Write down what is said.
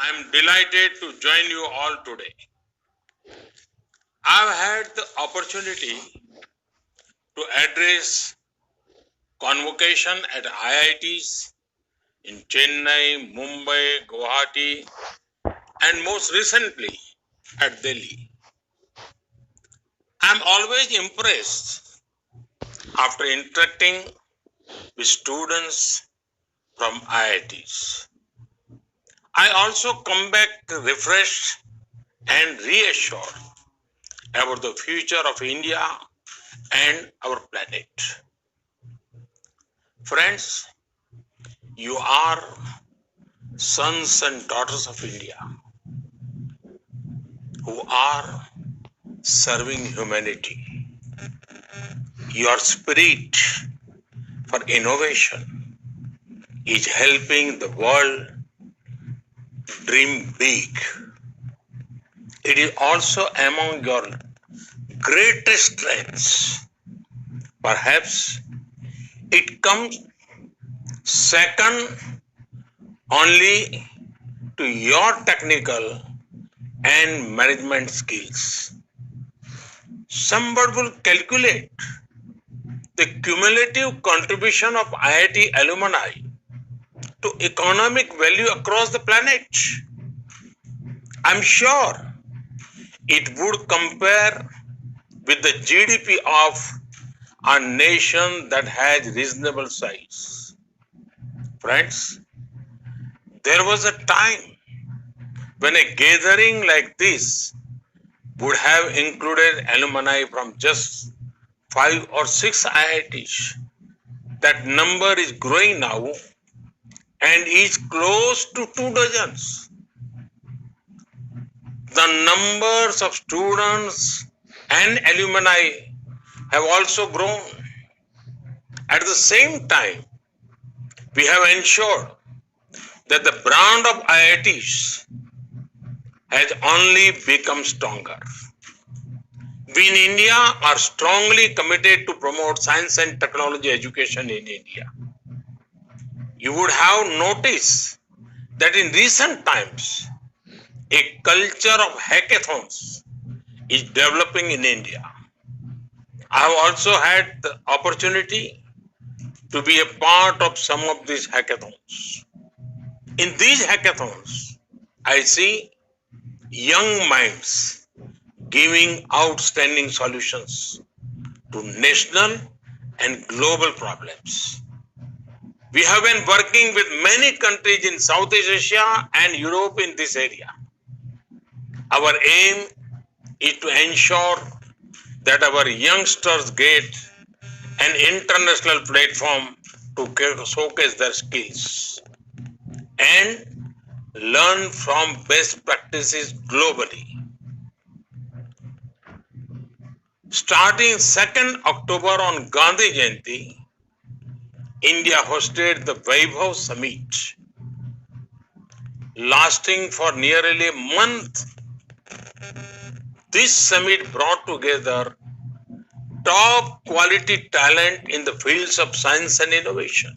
I am delighted to join you all today. I've had the opportunity to address convocation at IITs in Chennai, Mumbai, Guwahati, and most recently at Delhi. I'm always impressed after interacting with students from IITs. I also come back refreshed and reassured about the future of India and our planet. Friends, you are sons and daughters of India who are serving humanity. Your spirit for innovation is helping the world dream big. It is also among your greatest strengths. Perhaps it comes second only to your technical and management skills. Somebody will calculate the cumulative contribution of IIT alumni to economic value across the planet. I'm sure it would compare with the GDP of a nation that has reasonable size. Friends, there was a time when a gathering like this would have included alumni from just 5 or 6 IITs. That number is growing now and is close to 2 dozens. The numbers of students and alumni have also grown. At the same time, we have ensured that the brand of IITs has only become stronger. We in India are strongly committed to promote science and technology education in India. You would have noticed that in recent times, a culture of hackathons is developing in India. I have also had the opportunity to be a part of some of these hackathons. In these hackathons, I see young minds giving outstanding solutions to national and global problems. We have been working with many countries in Southeast Asia and Europe in this area. Our aim is to ensure that our youngsters get an international platform to showcase their skills and learn from best practices globally. Starting 2nd October on Gandhi Jayanti, India hosted the Vaibhav Summit, lasting for nearly a month. This summit brought together top quality talent in the fields of science and innovation.